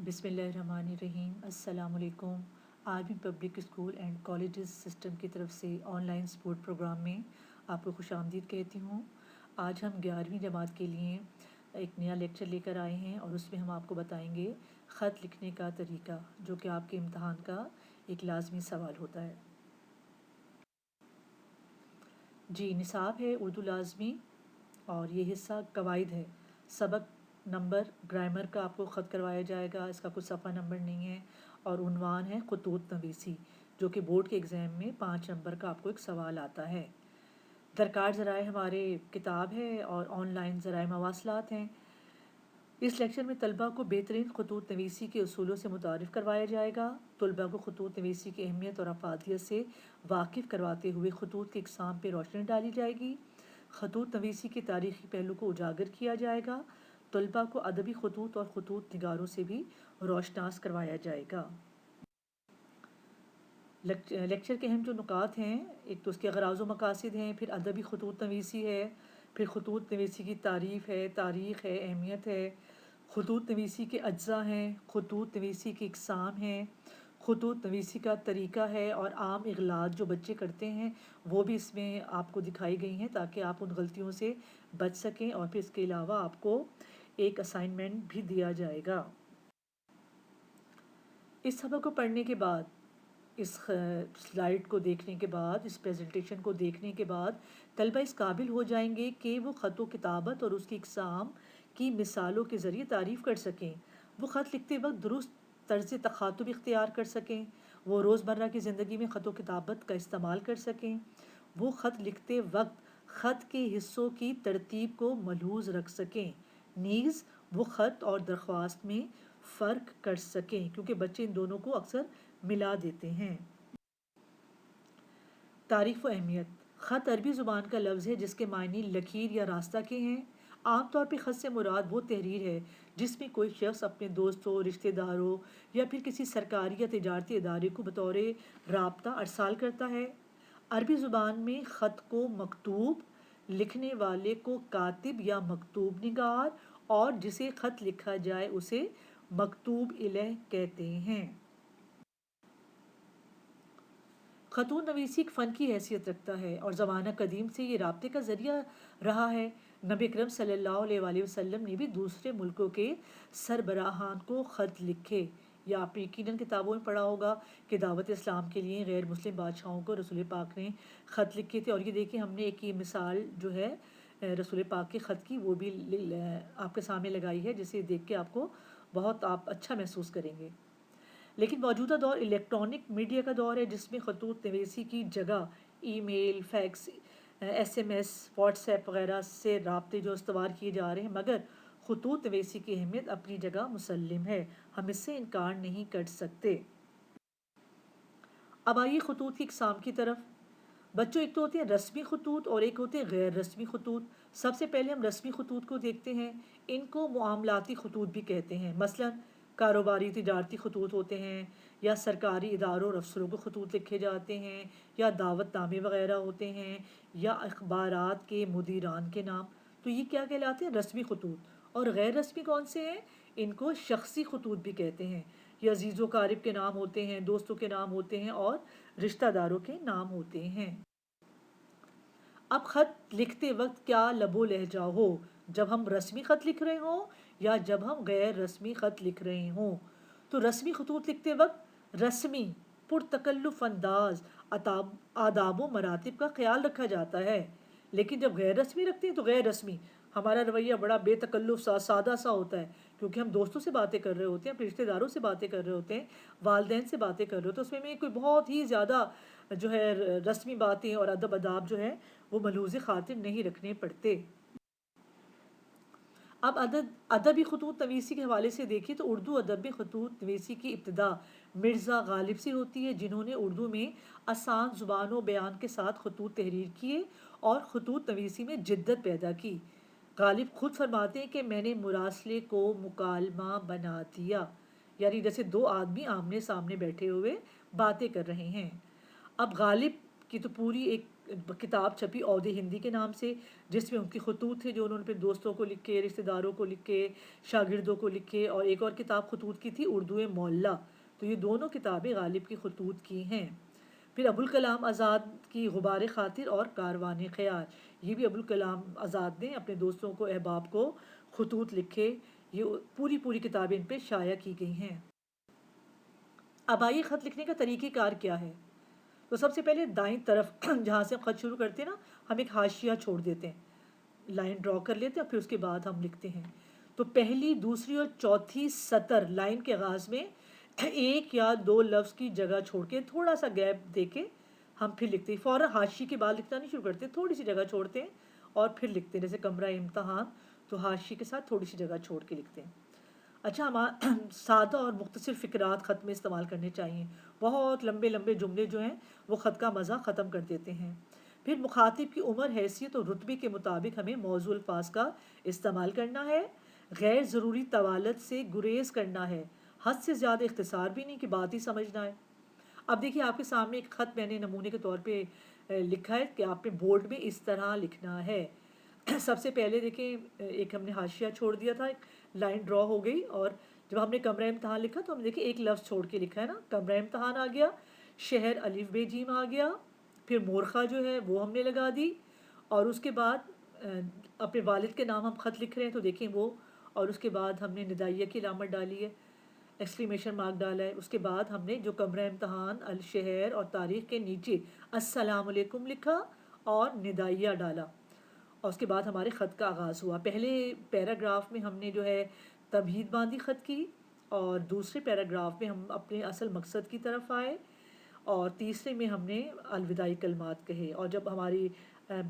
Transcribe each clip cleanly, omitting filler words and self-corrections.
بسم اللہ الرحمن الرحیم۔ السلام علیکم۔ آج میں public school and colleges system کی طرف سے آن لائن سپورٹ پروگرام میں آپ کو خوش آمدید کہتی ہوں۔ آج ہم 11ویں جماعت کے لیے ایک نیا لیکچر لے کر آئے ہیں اور اس میں ہم آپ کو بتائیں گے خط لکھنے کا طریقہ، جو کہ آپ کے امتحان کا ایک لازمی سوال ہوتا ہے۔ جی، نصاب ہے اردو لازمی اور یہ حصہ قواعد ہے۔ سبق نمبر گرامر کا آپ کو خط کروایا جائے گا، اس کا کوئی صفحہ نمبر نہیں ہے، اور عنوان ہے خطوط نویسی، جو کہ بورڈ کے ایگزام میں 5 نمبر کا آپ کو ایک سوال آتا ہے۔ درکار ذرائع ہمارے کتاب ہے اور آن لائن ذرائع مواصلات ہیں۔ اس لیکچر میں طلبہ کو بہترین خطوط نویسی کے اصولوں سے متعارف کروایا جائے گا۔ طلبہ کو خطوط نویسی کی اہمیت اور افادیت سے واقف کرواتے ہوئے خطوط کی اقسام پہ روشنی ڈالی جائے گی۔ خطوط نویسی کے تاریخی پہلو کو اجاگر کیا جائے گا۔ طلبہ کو ادبی خطوط اور خطوط نگاروں سے بھی روشناس کروایا جائے گا۔ لیکچر کے اہم جو نکات ہیں، ایک تو اس کے اغراض و مقاصد ہیں، پھر ادبی خطوط نویسی ہے، پھر خطوط نویسی کی تعریف ہے، تاریخ ہے، اہمیت ہے، خطوط نویسی کے اجزاء ہیں، خطوط نویسی کی اقسام ہیں، خطوط نویسی کا طریقہ ہے، اور عام اغلاط جو بچے کرتے ہیں وہ بھی اس میں آپ کو دکھائی گئی ہیں تاکہ آپ ان غلطیوں سے بچ سکیں۔ اور پھر اس کے علاوہ آپ کو ایک اسائنمنٹ بھی دیا جائے گا۔ اس سبق کو پڑھنے کے بعد، اس سلائیڈ کو دیکھنے کے بعد، اس پریزنٹیشن کو دیکھنے کے بعد طلبہ اس قابل ہو جائیں گے کہ وہ خط و کتابت اور اس کی اقسام کی مثالوں کے ذریعے تعریف کر سکیں۔ وہ خط لکھتے وقت درست طرز تخاطب اختیار کر سکیں۔ وہ روزمرہ کی زندگی میں خط و کتابت کا استعمال کر سکیں۔ وہ خط لکھتے وقت خط کے حصوں کی ترتیب کو ملحوظ رکھ سکیں۔ نیز وہ خط اور درخواست میں فرق کر سکیں، کیونکہ بچے ان دونوں کو اکثر ملا دیتے ہیں۔ تعریف و اہمیت۔ خط عربی زبان کا لفظ ہے جس کے معنی لکیر یا راستہ کے ہیں۔ عام طور پہ خط سے مراد وہ تحریر ہے جس میں کوئی شخص اپنے دوستوں، رشتہ داروں یا پھر کسی سرکاری یا تجارتی ادارے کو بطور رابطہ ارسال کرتا ہے۔ عربی زبان میں خط کو مکتوب، لکھنے والے کو کاتب یا مکتوب نگار، اور جسے خط لکھا جائے اسے مکتوب الیہ کہتے ہیں۔ خطوط نویسی ایک فن کی حیثیت رکھتا ہے اور زمانہ قدیم سے یہ رابطے کا ذریعہ رہا ہے۔ نبی اکرم صلی اللہ علیہ وآلہ وسلم نے بھی دوسرے ملکوں کے سربراہان کو خط لکھے، یا آپ نے یقیناً کتابوں میں پڑھا ہوگا کہ دعوت اسلام کے لیے غیر مسلم بادشاہوں کو رسول پاک نے خط لکھے تھے۔ اور یہ دیکھیں، ہم نے ایک یہ مثال جو ہے رسول پاک کے خط کی وہ بھی آپ کے سامنے لگائی ہے، جسے دیکھ کے آپ کو بہت اچھا محسوس کریں گے۔ لیکن موجودہ دور الیکٹرانک میڈیا کا دور ہے، جس میں خطوط نویسی کی جگہ email, fax, S M S, WhatsApp وغیرہ سے رابطے جو استوار کیے جا رہے ہیں، مگر خطوط نویسی کی اہمیت اپنی جگہ مسلم ہے، ہم اس سے انکار نہیں کر سکتے۔ اب آئیے خطوط کی اقسام کی طرف۔ بچوں، ایک تو ہوتے ہیں رسمی خطوط اور ایک ہوتے ہیں غیر رسمی خطوط۔ سب سے پہلے ہم رسمی خطوط کو دیکھتے ہیں۔ ان کو معاملاتی خطوط بھی کہتے ہیں۔ مثلاً کاروباری تجارتی خطوط ہوتے ہیں، یا سرکاری اداروں اور افسروں کو خطوط لکھے جاتے ہیں، یا دعوت نامے وغیرہ ہوتے ہیں، یا اخبارات کے مدیران کے نام۔ تو یہ کیا کہلاتے ہیں؟ رسمی خطوط۔ اور غیر رسمی کون سے ہیں؟ ان کو شخصی خطوط بھی کہتے ہیں۔ یہ عزیز و قارب کے نام ہوتے ہیں، دوستوں کے نام ہوتے ہیں، اور رشتہ داروں کے نام ہوتے ہیں۔ اب خط لکھتے وقت کیا لب و لہجہ ہو، جب ہم رسمی خط لکھ رہے ہوں یا جب ہم غیر رسمی خط لکھ رہے ہوں۔ تو رسمی خطوط لکھتے وقت رسمی، پرتکلف انداز، آداب و مراتب کا خیال رکھا جاتا ہے۔ لیکن جب غیر رسمی رکھتے ہیں تو غیر رسمی، ہمارا رویہ بڑا بے تکلف سا، سادہ سا ہوتا ہے، کیونکہ ہم دوستوں سے باتیں کر رہے ہوتے ہیں، اپنے رشتہ داروں سے باتیں کر رہے ہوتے ہیں، والدین سے باتیں کر رہے ہوتے ہیں۔ اس میں کوئی بہت ہی زیادہ جو ہے رسمی باتیں اور ادب آداب جو ہے وہ ملحوظ خاطر نہیں رکھنے پڑتے۔ اب ادبی خطوط نویسی کے حوالے سے دیکھیں تو اردو ادب میں خطوط نویسی کی ابتدا مرزا غالب سے ہوتی ہے، جنہوں نے اردو میں آسان زبان و بیان کے ساتھ خطوط تحریر کیے اور خطوط نویسی میں جدت پیدا کی۔ غالب خود فرماتے ہیں کہ میں نے مراسلے کو مکالمہ بنا دیا، یعنی جیسے دو آدمی آمنے سامنے بیٹھے ہوئے باتیں کر رہے ہیں۔ اب غالب کی تو پوری ایک کتاب چھپی عود ہندی کے نام سے، جس میں ان کی خطوط تھے جو انہوں نے اپنے دوستوں کو لکھے، رشتہ داروں کو لکھے، شاگردوں کو لکھے، اور ایک اور کتاب خطوط کی تھی اردو معلیٰ۔ تو یہ دونوں کتابیں غالب کی خطوط کی ہیں۔ پھر ابوالکلام آزاد کی غبار خاطر اور کاروان خیال، یہ بھی ابوالکلام آزاد نے اپنے دوستوں کو، احباب کو خطوط لکھے۔ یہ پوری کتابیں ان پہ شائع کی گئی ہیں۔ اب آئیے خط لکھنے کا طریقہ کار کیا ہے۔ تو سب سے پہلے دائیں طرف جہاں سے ہم خط شروع کرتے ہیں نا، ہم ایک حاشیہ چھوڑ دیتے ہیں، لائن ڈرا کر لیتے ہیں، اور پھر اس کے بعد ہم لکھتے ہیں۔ تو پہلی، دوسری اور چوتھی سطر لائن کے آغاز میں ایک یا دو لفظ کی جگہ چھوڑ کے، تھوڑا سا گیپ دے کے ہم پھر لکھتے ہیں۔ فوراً حاشیے کے بعد لکھنا نہیں شروع کرتے، تھوڑی سی جگہ چھوڑتے ہیں اور پھر لکھتے ہیں۔ جیسے کمرہ امتحان، تو حاشیے کے ساتھ تھوڑی سی جگہ چھوڑ کے لکھتے ہیں۔ اچھا، ہم سادہ اور مختصر فقرات خط میں استعمال کرنے چاہیے۔ بہت لمبے لمبے جملے جو ہیں وہ خط کا مزہ ختم کر دیتے ہیں۔ پھر مخاطب کی عمر، حیثیت اور رتبے کے مطابق ہمیں موضوع الفاظ کا استعمال کرنا ہے۔ غیر ضروری طوالت سے گریز کرنا ہے، حد سے زیادہ اختصار بھی نہیں کہ بات ہی سمجھنا ہے۔ اب دیکھیے آپ کے سامنے ایک خط میں نے نمونے کے طور پہ لکھا ہے کہ آپ نے بورڈ میں اس طرح لکھنا ہے۔ سب سے پہلے دیکھیں، ایک ہم نے حاشیہ چھوڑ دیا تھا، ایک لائن ڈرا ہو گئی، اور جب ہم نے کمرہ امتحان لکھا تو ہم دیکھیں ایک لفظ چھوڑ کے لکھا ہے نا، کمرہ امتحان آ گیا، شہر الف بے جیم آ گیا، پھر مورخہ جو ہے وہ ہم نے لگا دی، اور اس کے بعد اپنے والد کے نام ہم خط لکھ رہے ہیں تو دیکھیں وہ، اور اس کے بعد ہم نے ندائیہ کی علامت ڈالی ہے، ایکسکلیمیشن مارک ڈالا ہے۔ اس کے بعد ہم نے جو کمرہ امتحان، الشہر اور تاریخ کے نیچے السلام علیکم لکھا اور ندائیہ ڈالا، اور اس کے بعد ہمارے خط کا آغاز ہوا۔ پہلے پیراگراف میں ہم نے جو ہے تمہید باندھی خط کی، اور دوسرے پیراگراف میں ہم اپنے اصل مقصد کی طرف آئے، اور تیسرے میں ہم نے الوداعی کلمات کہے، اور جب ہماری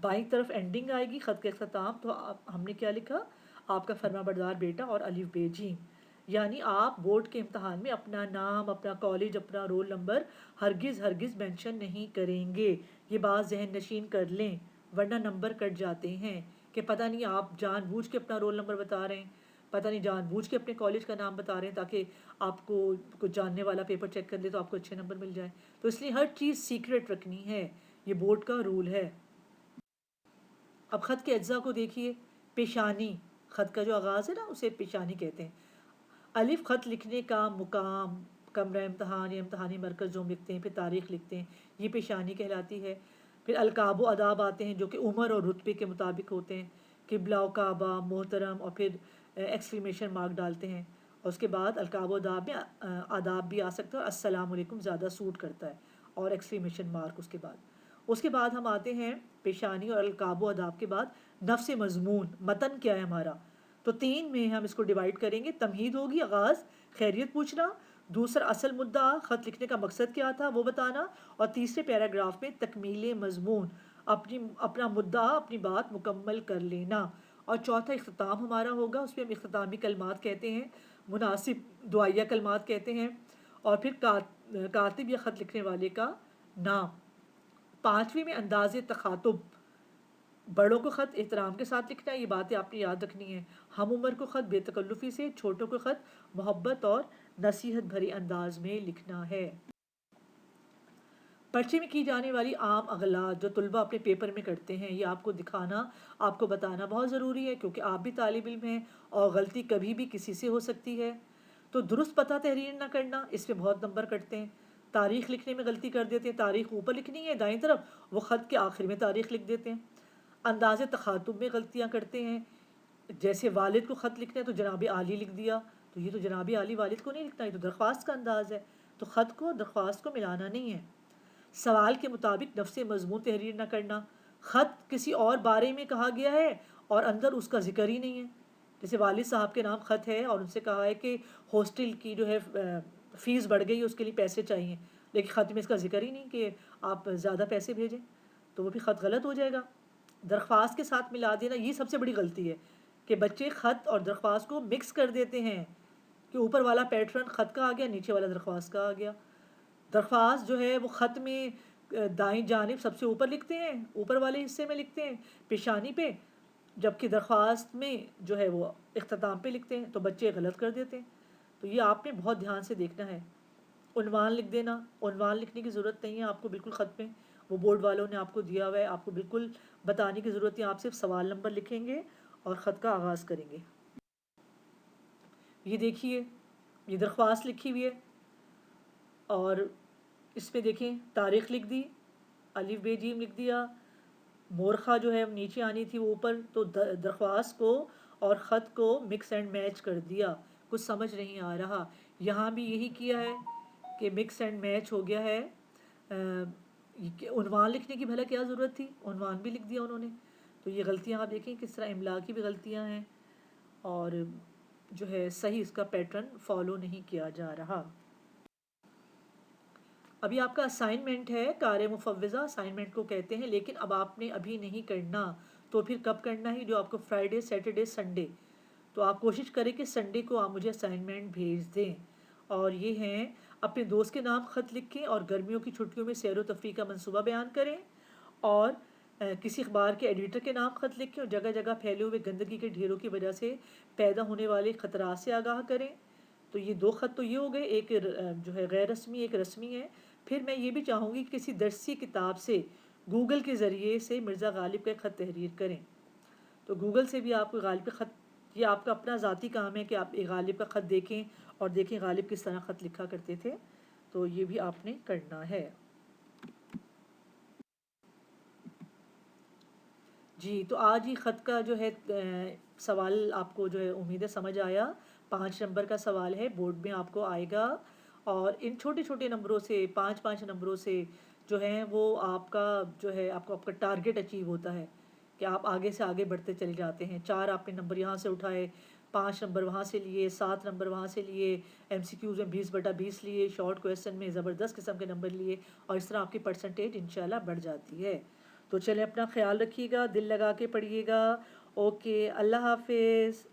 بائیں طرف اینڈنگ آئے گی خط کا اختتام، تو ہم نے کیا لکھا، آپ کا فرما بردار بیٹا اور الف بے جیم، یعنی آپ بورڈ کے امتحان میں اپنا نام، اپنا کالج، اپنا رول نمبر ہرگز مینشن نہیں کریں گے۔ یہ بات ذہن نشین کر لیں، ورنہ نمبر کٹ جاتے ہیں کہ پتہ نہیں آپ جان بوجھ کے اپنا رول نمبر بتا رہے ہیں، پتہ نہیں جان بوجھ کے اپنے کالج کا نام بتا رہے ہیں تاکہ آپ کو کچھ جاننے والا پیپر چیک کر لے تو آپ کو اچھے نمبر مل جائیں۔ تو اس لیے ہر چیز سیکرٹ رکھنی ہے، یہ بورڈ کا رول ہے۔ اب خط کے اجزاء کو دیکھیے۔ پیشانی، خط کا جو آغاز ہے نا اسے پیشانی کہتے ہیں۔ الف، خط لکھنے کا مقام، کمرہ امتحان یا امتحانی مرکز جو ہم لکھتے ہیں، پھر تاریخ لکھتے ہیں، یہ پیشانی کہلاتی ہے۔ پھر القاب و آداب آتے ہیں جو کہ عمر اور رتبے کے مطابق ہوتے ہیں، قبلہ و کعبہ، محترم، اور پھر ایکسکلیمیشن مارک ڈالتے ہیں، اور اس کے بعد القاب و آداب میں آداب بھی آ سکتا ہے، السلام علیکم زیادہ سوٹ کرتا ہے، اور ایکسکلیمیشن مارک اس کے بعد ہم آتے ہیں پیشانی اور القاب و آداب کے بعد نفس مضمون، متن کیا ہے ہمارا۔ تو تین میں ہم اس کو ڈیوائڈ کریں گے۔ تمہید ہوگی، آغاز، خیریت پوچھنا، دوسرا اصل مدعا، خط لکھنے کا مقصد کیا تھا وہ بتانا، اور تیسرے پیراگراف میں تکمیل مضمون، اپنا مدعا، اپنی بات مکمل کر لینا، اور چوتھا اختتام ہمارا ہوگا، اس میں ہم اختتامی کلمات کہتے ہیں، مناسب دعائیہ کلمات کہتے ہیں، اور پھر کاتب یا خط لکھنے والے کا نام۔ پانچویں میں انداز تخاطب، بڑوں کو خط احترام کے ساتھ لکھنا ہے، یہ باتیں آپ نے یاد رکھنی ہیں۔ ہم عمر کو خط بے تکلفی سے، چھوٹوں کو خط محبت اور نصیحت بھری انداز میں لکھنا ہے۔ پرچے میں کی جانے والی عام اغلاط جو طلبہ اپنے پیپر میں کرتے ہیں، یہ آپ کو دکھانا، آپ کو بتانا بہت ضروری ہے، کیونکہ آپ بھی طالب علم ہیں اور غلطی کبھی بھی کسی سے ہو سکتی ہے۔ تو درست پتہ تحریر نہ کرنا، اس میں بہت نمبر کٹتے ہیں۔ تاریخ لکھنے میں غلطی کر دیتے ہیں، تاریخ اوپر لکھنی ہے دائیں طرف، وہ خط کے آخر میں تاریخ لکھ دیتے ہیں۔ انداز تخاطب میں غلطیاں کرتے ہیں، جیسے والد کو خط لکھنا ہے تو جناب عالی لکھ دیا، تو یہ تو جناب عالی والد کو نہیں لکھنا، یہ تو درخواست کا انداز ہے، تو خط کو درخواست کو ملانا نہیں ہے۔ سوال کے مطابق نفس مضمون تحریر نہ کرنا، خط کسی اور بارے میں کہا گیا ہے اور اندر اس کا ذکر ہی نہیں ہے، جیسے والد صاحب کے نام خط ہے اور ان سے کہا ہے کہ ہاسٹل کی جو ہے فیس بڑھ گئی، اس کے لیے پیسے چاہیے، لیکن خط میں اس کا ذکر ہی نہیں کہ آپ زیادہ پیسے بھیجیں، تو وہ بھی خط غلط ہو جائے گا۔ درخواست کے ساتھ ملا دینا، یہ سب سے بڑی غلطی ہے کہ بچے خط اور درخواست کو مکس کر دیتے ہیں، کہ اوپر والا پیٹرن خط کا آ گیا، نیچے والا درخواست کا آ گیا۔ درخواست جو ہے وہ خط میں دائیں جانب سب سے اوپر لکھتے ہیں، اوپر والے حصے میں لکھتے ہیں پیشانی پہ، جبکہ درخواست میں جو ہے وہ اختتام پہ لکھتے ہیں، تو بچے غلط کر دیتے ہیں۔ تو یہ آپ نے بہت دھیان سے دیکھنا ہے۔ عنوان لکھ دینا، عنوان لکھنے کی ضرورت نہیں ہے آپ کو بالکل خط میں، وہ بورڈ والوں نے آپ کو دیا ہوا ہے، آپ کو بالکل بتانے کی ضرورت نہیں، آپ صرف سوال نمبر لکھیں گے اور خط کا آغاز کریں گے۔ یہ دیکھیے، یہ درخواست لکھی ہوئی ہے اور اس پہ دیکھیں تاریخ لکھ دی، الف بے جیم لکھ دیا، مورخہ جو ہے نیچے آنی تھی وہ اوپر، تو درخواست کو اور خط کو مکس اینڈ میچ کر دیا، کچھ سمجھ نہیں آ رہا۔ یہاں بھی یہی کیا ہے کہ مکس اینڈ میچ ہو گیا ہے۔ عنوان لکھنے کی بھلا کیا ضرورت تھی، عنوان بھی لکھ دیا انہوں نے۔ تو یہ غلطیاں آپ دیکھیں کس طرح املا کی بھی غلطیاں ہیں اور جو ہے صحیح اس کا پیٹرن فالو نہیں کیا جا رہا۔ ابھی آپ کا اسائنمنٹ ہے کار مفوضہ، اسائنمنٹ کو کہتے ہیں، لیکن اب آپ نے ابھی نہیں کرنا تو پھر کب کرنا ہے؟ جو آپ کو فرائیڈے سیٹرڈے سنڈے، تو آپ کوشش کریں کہ سنڈے کو آپ مجھے اسائنمنٹ بھیج دیں، اور یہ ہیں اپنے دوست کے نام خط لکھیں اور گرمیوں کی چھٹیوں میں سیر و تفریح کا منصوبہ بیان کریں، اور کسی اخبار کے ایڈیٹر کے نام خط لکھیں اور جگہ جگہ پھیلے ہوئے گندگی کے ڈھیروں کی وجہ سے پیدا ہونے والے خطرات سے آگاہ کریں۔ تو یہ دو خط تو یہ ہو گئے، ایک جو ہے غیر رسمی، ایک رسمی ہے۔ پھر میں یہ بھی چاہوں گی کہ کسی درسی کتاب سے گوگل کے ذریعے سے مرزا غالب کا خط تحریر کریں، تو گوگل سے بھی آپ کو غالب کا خط، یہ آپ کا اپنا ذاتی کام ہے کہ آپ غالب کا خط دیکھیں اور دیکھیں غالب کس طرح خط لکھا کرتے تھے، تو یہ بھی آپ نے کرنا ہے۔ جی تو آج ہی خط کا جو ہے سوال آپ کو جو ہے امید ہے سمجھ آیا۔ 5 نمبر کا سوال ہے، بورڈ میں آپ کو آئے گا، اور ان چھوٹے چھوٹے نمبروں سے 5 نمبروں سے جو ہیں وہ آپ کا جو ہے آپ کا ٹارگٹ اچیو ہوتا ہے کہ آپ آگے سے آگے بڑھتے چلے جاتے ہیں۔ 4 آپ نے نمبر یہاں سے اٹھائے، 5 نمبر وہاں سے لیے، 7 نمبر وہاں سے لیے، ایم سی کیوز میں 20/20 لیے، شارٹ کویسچن میں زبردست قسم کے نمبر لیے، اور اس طرح آپ کی پرسنٹیج انشاءاللہ بڑھ جاتی ہے۔ تو چلیں اپنا خیال رکھیے گا، دل لگا کے پڑھیے گا۔ اوکے، اللہ حافظ۔